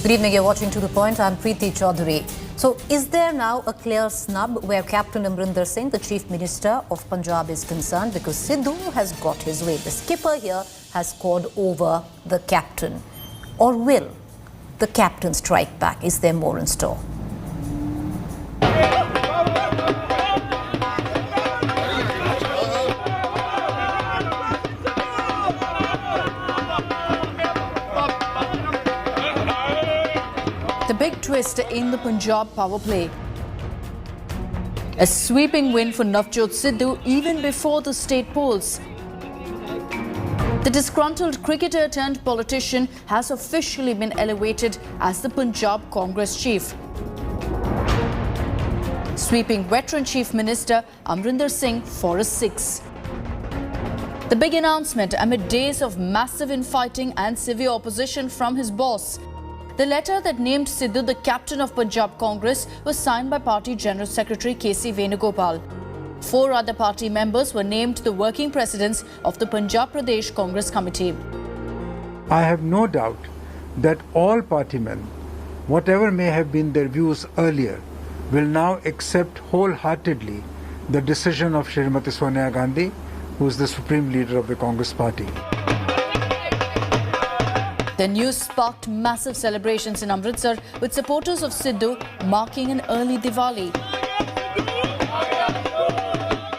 Good evening, you're watching To The Point. I'm Preeti Choudhary. So is there now a clear snub where Captain Amarinder Singh, the Chief Minister of Punjab, is concerned? Because Sidhu has got his way. The skipper here has scored over the captain. Or will the captain strike back? Is there more in store? The big twist in the Punjab Powerplay. A sweeping win for Navjot Sidhu even before the state polls. The disgruntled cricketer turned politician has officially been elevated as the Punjab Congress chief. Sweeping veteran Chief Minister Amarinder Singh for a six. The big announcement amid days of massive infighting and severe opposition from his boss. The letter that named Sidhu the captain of Punjab Congress was signed by Party General Secretary K.C. Venugopal. 4 other party members were named the working presidents of the Punjab Pradesh Congress Committee. I have no doubt that all party men, whatever may have been their views earlier, will now accept wholeheartedly the decision of Srimati Sonia Gandhi, who is the supreme leader of the Congress party. The news sparked massive celebrations in Amritsar with supporters of Sidhu marking an early Diwali.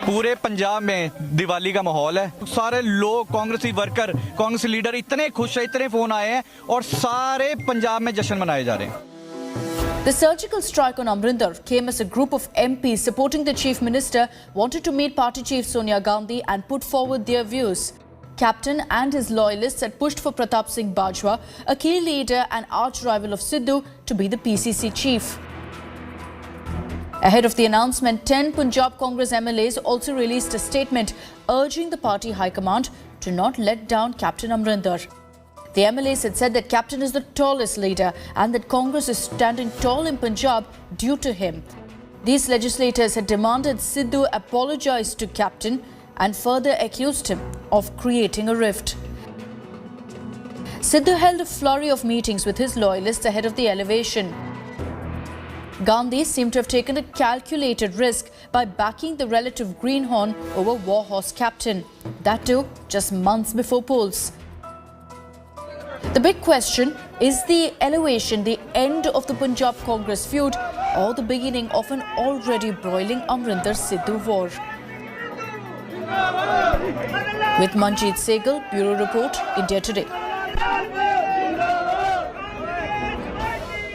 पूरे पंजाब में दिवाली का माहौल है। सारे लोग कांग्रेसी worker, Congress leader इतने खुश हैं, इतने फोन आए हैं और सारे पंजाब में जश्न मनाए जा रहे हैं। The surgical strike on Amarinder came as a group of MPs supporting the Chief Minister wanted to meet Party Chief Sonia Gandhi and put forward their views. Captain and his loyalists had pushed for Pratap Singh Bajwa, a key leader and arch-rival of Sidhu, to be the PCC chief. Ahead of the announcement, 10 Punjab Congress MLAs also released a statement urging the party high command to not let down Captain Amarinder. The MLAs had said that Captain is the tallest leader and that Congress is standing tall in Punjab due to him. These legislators had demanded Sidhu apologize to Captain and further accused him of creating a rift. Sidhu held a flurry of meetings with his loyalists ahead of the elevation. Gandhi seemed to have taken a calculated risk by backing the relative greenhorn over warhorse Captain, that too just months before polls. The big question, is the elevation the end of the Punjab Congress feud or the beginning of an already broiling Amarinder Sidhu war? With Manjeet Sehgal, Bureau Report, India Today.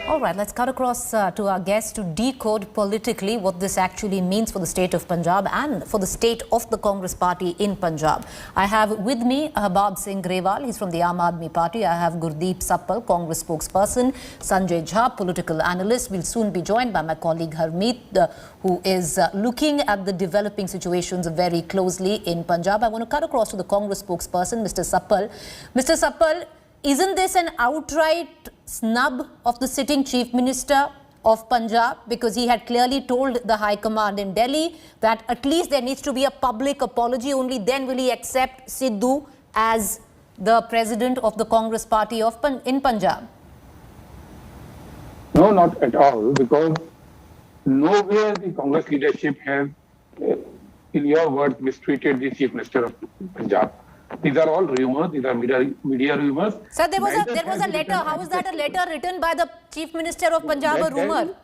All right, let's cut across to our guests to decode politically what this actually means for the state of Punjab and for the state of the Congress party in Punjab. I have with me Habab Singh Grewal, he's from the Aam Aadmi Party. I have Gurdeep Sappal, Congress spokesperson, Sanjay Jha, political analyst. We'll soon be joined by my colleague Harmeet, who is looking at the developing situations very closely in Punjab. I want to cut across to the Congress spokesperson, Mr. Sappal. Mr. Sappal, isn't this an outright snub of the sitting Chief Minister of Punjab, because he had clearly told the High Command in Delhi that at least there needs to be a public apology, only then will he accept Sidhu as the president of the Congress party in Punjab? No, not at all, because nowhere the Congress leadership has, in your words, mistreated the Chief Minister of Punjab. These are all rumors. These are media rumors. Sir, there was a letter. How is that a letter written by the Chief Minister of Punjab, a rumor?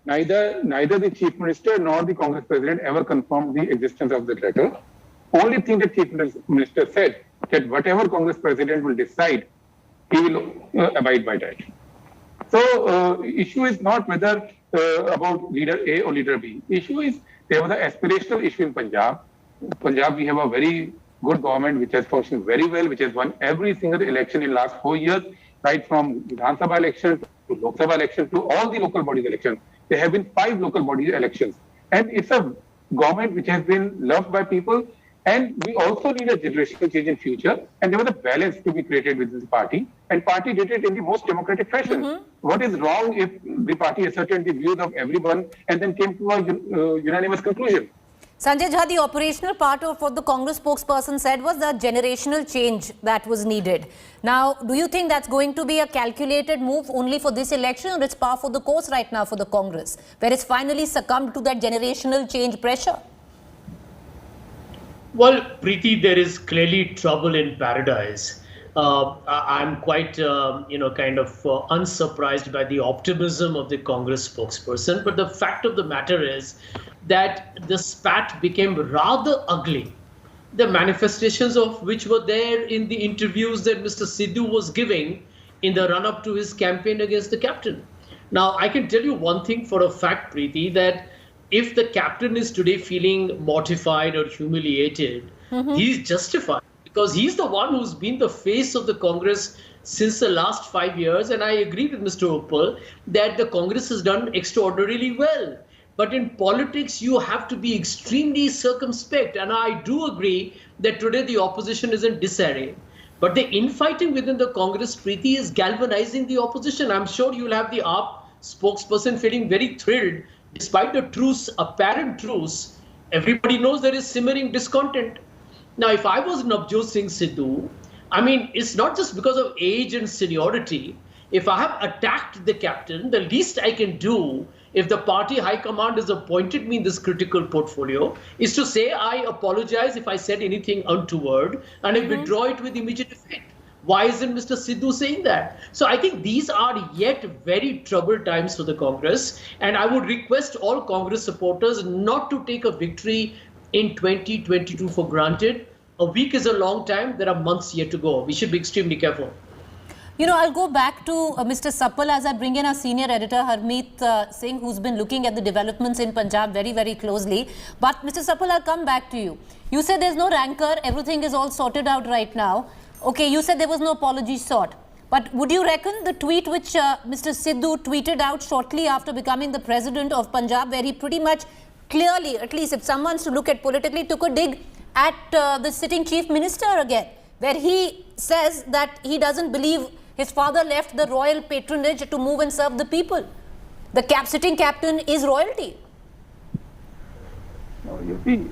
Neither the Chief Minister nor the Congress President ever confirmed the existence of that letter. Only thing the Chief Minister said that whatever Congress President will decide, he will abide by that. So, issue is not whether about leader A or leader B. Issue is there was an aspirational issue in Punjab. Punjab, we have a very good government which has functioned very well, which has won every single election in last 4 years, right from Vidhan Sabha election to Lok Sabha election to all the local bodies elections. There have been 5 local body elections. And it's a government which has been loved by people. And we also need a generational change in future. And there was a balance to be created within the party. And party did it in the most democratic fashion. What is wrong if the party ascertained the views of everyone and then came to a unanimous conclusion? Sanjay Jha, the operational part of what the Congress spokesperson said was the generational change that was needed. Now, do you think that's going to be a calculated move only for this election, or it's par for the course right now for the Congress, where it's finally succumbed to that generational change pressure? Well, Preeti, there is clearly trouble in paradise. I'm quite, unsurprised by the optimism of the Congress spokesperson. But the fact of the matter is that the spat became rather ugly. The manifestations of which were there in the interviews that Mr. Sidhu was giving in the run-up to his campaign against the captain. Now, I can tell you one thing for a fact, Preeti, that if the captain is today feeling mortified or humiliated, he's justified, because he's the one who's been the face of the Congress since the last 5 years. And I agree with Mr. Uppal that the Congress has done extraordinarily well. But in politics, you have to be extremely circumspect. And I do agree that today the opposition is in disarray. But the infighting within the Congress, Preeti, is galvanizing the opposition. I'm sure you'll have the AAP spokesperson feeling very thrilled. Despite the truce, apparent truce, everybody knows there is simmering discontent. Now, if I was Navjot Singh Sidhu, I mean, it's not just because of age and seniority. If I have attacked the captain, the least I can do, if the party high command has appointed me in this critical portfolio, is to say, I apologize if I said anything untoward, and I withdraw it with immediate effect. Why isn't Mr. Sidhu saying that? So I think these are yet very troubled times for the Congress. And I would request all Congress supporters not to take a victory in 2022 for granted. A week is a long time. There are months yet to go. We should be extremely careful. You know, I'll go back to Mr. Suppal as I bring in our senior editor, Harmeet Singh, who's been looking at the developments in Punjab very, very closely. But Mr. Suppal, I'll come back to you. You said there's no rancor. Everything is all sorted out right now. Okay, you said there was no apology sought. But would you reckon the tweet which Mr. Sidhu tweeted out shortly after becoming the president of Punjab, where he pretty much clearly, at least if someone's to look at politically, took a dig at the sitting chief minister again, where he says that he doesn't believe his father left the royal patronage to move and serve the people. The sitting captain is royalty. No, you see,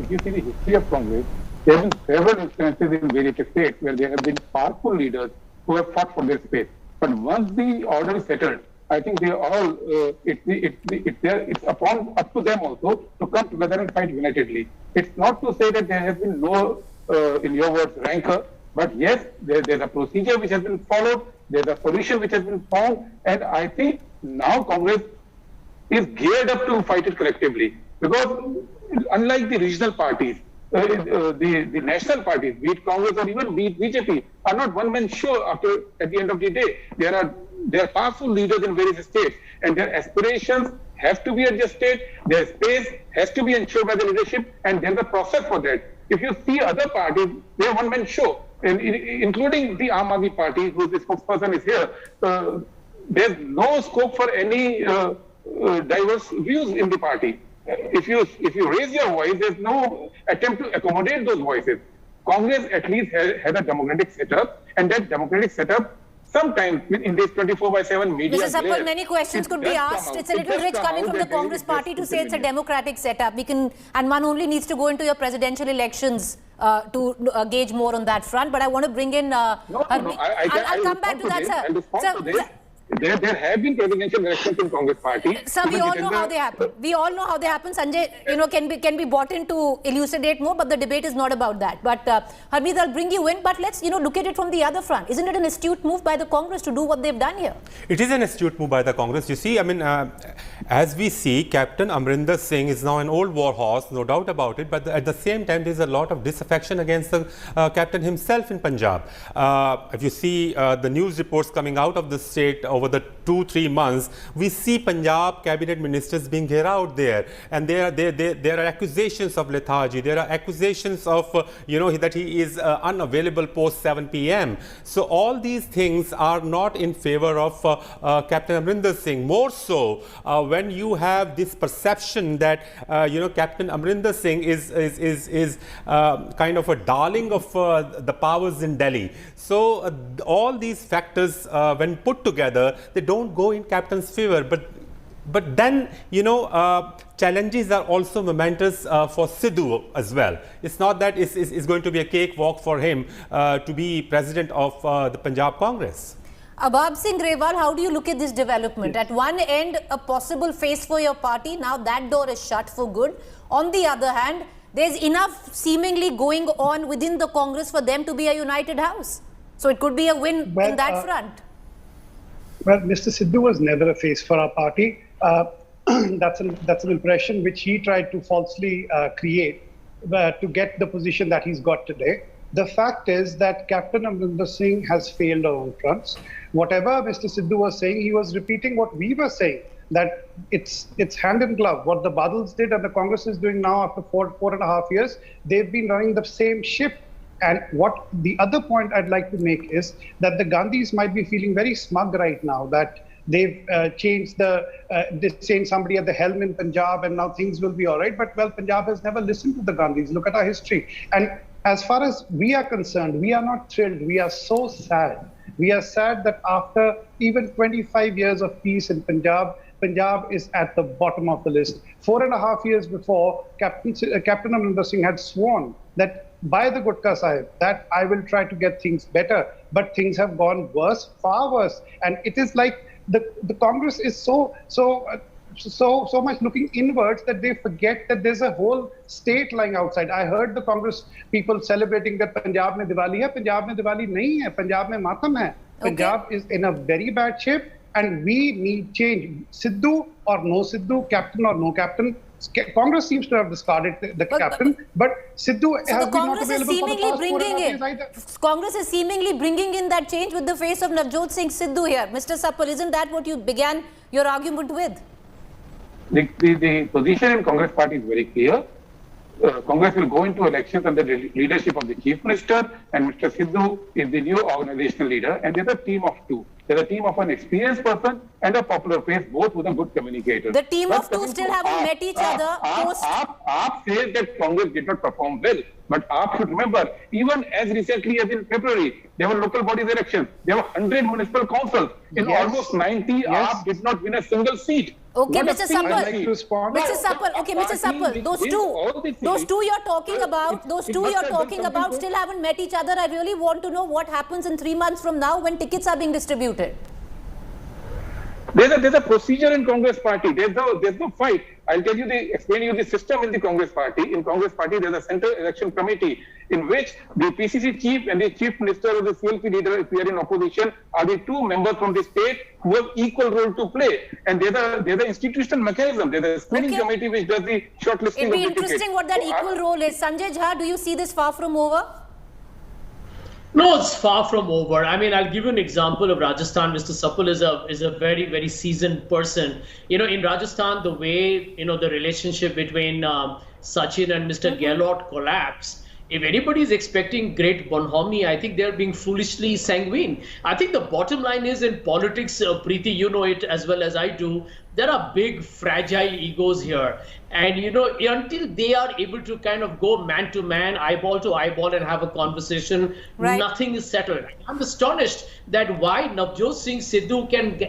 if you see the history of Congress, there have been several instances in various states where there have been powerful leaders who have fought for their space. But once the order is settled, I think they all, it's up to them also to come together and fight unitedly. It's not to say that there has been no, in your words, rancor, but yes, there's a procedure which has been followed, there's a solution which has been found, and I think now Congress is geared up to fight it collectively. Because unlike the regional parties, the national parties, be it Congress or even be it BJP, are not one-man show at the end of the day. There are powerful leaders in various states, and their aspirations have to be adjusted, their space has to be ensured by the leadership, and there's a process for that. If you see other parties, they're one-man show, and including the Aam Aadmi Party, whose spokesperson is here, there's no scope for any diverse views in the party. If you raise your voice, there's no attempt to accommodate those voices. Congress at least has a democratic setup, and that democratic setup sometimes in this 24/7 media. Mr. Suppal, many questions could be asked. It's a little rich coming from the Congress party to say it's a democratic setup. And one only needs to go into your presidential elections to gauge more on that front. But I want to bring in. I'll come back to that, sir. There have been presidential elections in Congress party. Sir, we all know how they happen. We all know how they happen. Sanjay, can be brought in to elucidate more, but the debate is not about that. But Harmeet, I'll bring you in. But let's look at it from the other front. Isn't it an astute move by the Congress to do what they've done here? It is an astute move by the Congress. You see, I mean, as we see, Captain Amarinder Singh is now an old war horse, no doubt about it. But at the same time, there's a lot of disaffection against the captain himself in Punjab. If you see the news reports coming out of the state over the 2-3 months, we see Punjab cabinet ministers being here out there, and there are accusations of lethargy. There are accusations of that he is unavailable post 7 p.m. So all these things are not in favor of Captain Amarinder Singh. More so when you have this perception that Captain Amarinder Singh is kind of a darling of the powers in Delhi. So all these factors, when put together, they don't go in captain's favor. But But then, challenges are also momentous for Sidhu as well. It's not that it's going to be a cakewalk for him to be president of the Punjab Congress. Abab Singh Grewal, how do you look at this development? At one end, a possible face for your party. Now that door is shut for good. On the other hand, there's enough seemingly going on within the Congress for them to be a united house. So it could be a win in that front. Well, Mr. Sidhu was never a face for our party. That's an impression which he tried to falsely create to get the position that he's got today. The fact is that Captain Amarinder Singh has failed on all fronts. Whatever Mr. Sidhu was saying, he was repeating what we were saying, that it's hand in glove. What the Badals did and the Congress is doing now after four and a half years, they've been running the same ship. And what the other point I'd like to make is that the Gandhis might be feeling very smug right now that they've changed they're saying somebody at the helm in Punjab and now things will be all right. But well, Punjab has never listened to the Gandhis. Look at our history. And as far as we are concerned, we are not thrilled. We are so sad. We are sad that after even 25 years of peace in Punjab, Punjab is at the bottom of the list. 4.5 years before, Captain Amarinder Singh had sworn that by the Gutka Sahib, that I will try to get things better. But things have gone worse, far worse. And it is like the Congress is so much looking inwards that they forget that there's a whole state lying outside. I heard the Congress people celebrating that Punjab mein Diwali hai. Punjab mein Diwali nahi hai. Punjab mein Matam hai. Punjab is in a very bad shape and we need change. Sidhu or no Sidhu, captain or no captain. Congress seems to have discarded the captain, but Sidhu has been not available for the past 4.5 years either. Congress is seemingly bringing in that change with the face of Navjot Singh Sidhu here. Mr. Sapal, isn't that what you began your argument with? The position in Congress party is very clear. Congress will go into elections under the leadership of the Chief Minister, and Mr. Sidhu is the new organizational leader, and there's a team of two. There's a team of an experienced person and a popular face, both with a good communicator. The team of two still haven't met each other. AAP says that Congress did not perform well, but AAP should remember, even as recently as in February, there were local bodies elections. There were 100 municipal councils. In almost 90, AAP did not win a single seat. Okay, Mr. Sapal. Mr. Sapal, okay, Mr. Sapal, those two you're talking about still haven't met each other. I really want to know what happens in 3 months from now when tickets are being distributed. There's a procedure in Congress party. There's no fight. I'll explain you the system in the Congress party. In Congress party, there's a central election committee in which the PCC chief and the chief minister or the CLP leader, if we are in opposition, are the two members from the state who have equal role to play. And there's an institutional mechanism. There's a screening committee which does the shortlisting. It'd be interesting what that equal role is. Sanjay Jha, do you see this far from over? No, it's far from over. I mean, I'll give you an example of Rajasthan. Mr. Sapal is a very, very seasoned person. In Rajasthan, the way, the relationship between Sachin and Mr. Gehlot collapsed, if anybody is expecting great bonhomie, I think they're being foolishly sanguine. I think the bottom line is in politics, Preeti, you know it as well as I do, there are big fragile egos here. And, until they are able to kind of go man to man, eyeball to eyeball and have a conversation, nothing is settled. I'm astonished that why Navjot Singh Sidhu can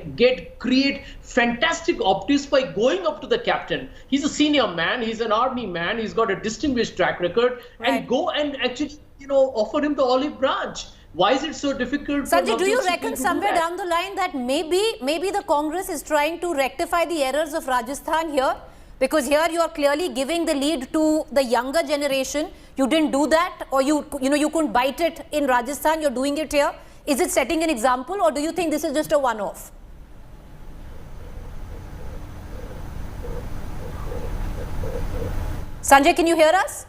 create fantastic optics by going up to the captain. He's a senior man. He's an army man. He's got a distinguished track record and go and actually, offer him the olive branch. Why is it so difficult? Sanjay, do you reckon somewhere down the line that maybe the Congress is trying to rectify the errors of Rajasthan here? Because here you are clearly giving the lead to the younger generation. You didn't do that, or you couldn't bite it in Rajasthan. You're doing it here. Is it setting an example, or do you think this is just a one-off? Sanjay, can you hear us?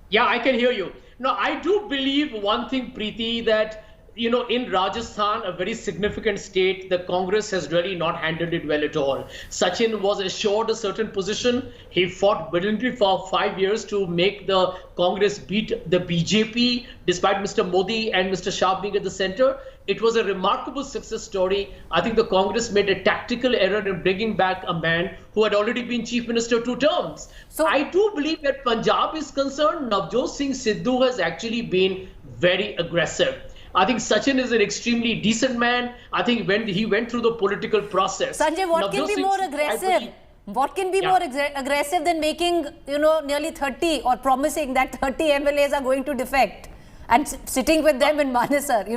Yeah, I can hear you. No, I do believe one thing, Preeti, that in Rajasthan, a very significant state, the Congress has really not handled it well at all. Sachin was assured a certain position. He fought brilliantly for 5 years to make the Congress beat the BJP, despite Mr. Modi and Mr. Shah being at the center. It was a remarkable success story. I think the Congress made a tactical error in bringing back a man who had already been Chief Minister 2 terms. So I do believe that Punjab is concerned. Navjot Singh Sidhu has actually been very aggressive. I think Sachin is an extremely decent man. I think when he went through the political process. Sanjay, what can be more aggressive? What can be more aggressive than making, nearly 30 or promising that 30 MLAs are going to defect and sitting with them in Manesar?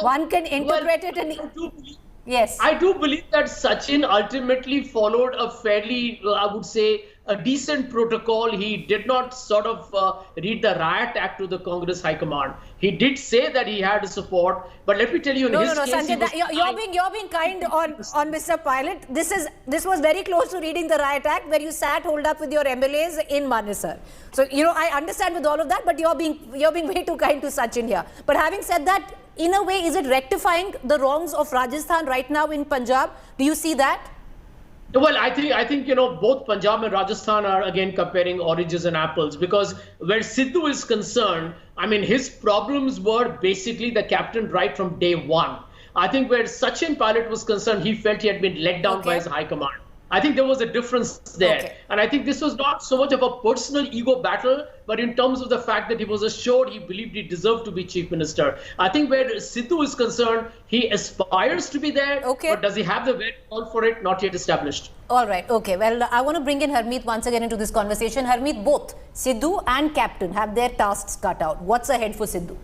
One can interpret it and... Yes. I do believe that Sachin ultimately followed a fairly, I would say, a decent protocol. He did not sort of read the riot act to the Congress High Command. He did say that he had support, but let me tell you, in his case, Sanjay, you're being kind on Mr. Pilot. This was very close to reading the riot act, where you sat holed up with your MLAs in Manesar. So I understand with all of that, but you're being way too kind to Sachin here. But having said that, in a way, is it rectifying the wrongs of Rajasthan right now in Punjab? Do you see that? Well, I think both Punjab and Rajasthan are again comparing oranges and apples, because where Sidhu is concerned, I mean, his problems were basically the captain right from day one. I think where Sachin Pilot was concerned, he felt he had been let down by his high command. I think there was a difference there. And I think this was not so much of a personal ego battle, but in terms of the fact that he was assured he believed he deserved to be chief minister. I think where Sidhu is concerned, he aspires to be there, but does he have the wherewithal for it? Not yet established. All right. Okay. Well, I want to bring in Harmeet once again into this conversation. Harmeet, both Sidhu and captain have their tasks cut out. What's ahead for Sidhu?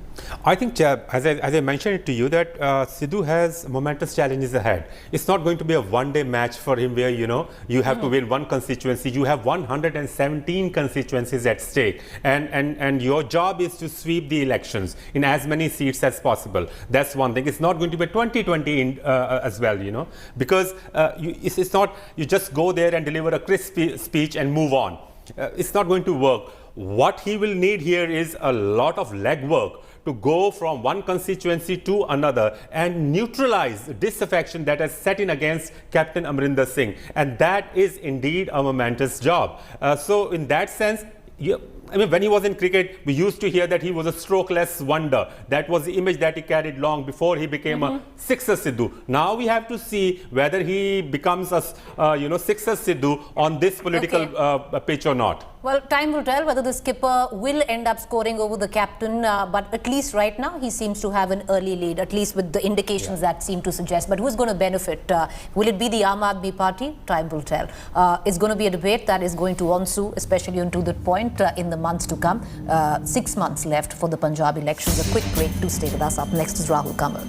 I think, as I mentioned it to you, that Sidhu has momentous challenges ahead. It's not going to be a one-day match for him where, you have to win one constituency. You have 117 constituencies at stake. And your job is to sweep the elections in as many seats as possible. That's one thing. It's not going to be 2020 as well, because it's not, you just go there and deliver a crisp speech and move on. It's not going to work. What he will need here is a lot of legwork to go from one constituency to another and neutralize disaffection that has set in against Captain Amarinder Singh. And that is indeed a momentous job. So in that sense, when he was in cricket, we used to hear that he was a strokeless wonder. That was the image that he carried long before he became a sixer Sidhu. Now we have to see whether he becomes a sixer Sidhu on this political pitch or not. Well, time will tell whether the skipper will end up scoring over the captain, but at least right now he seems to have an early lead, at least with the indications that seem to suggest. But who's going to benefit? Will it be the Aam Aadmi Party? Time will tell. It's going to be a debate that is going to ensue, especially onto the point in the months to come. 6 months left for the Punjab elections. A quick break. Do stay with us. Up next is Rahul Kamal.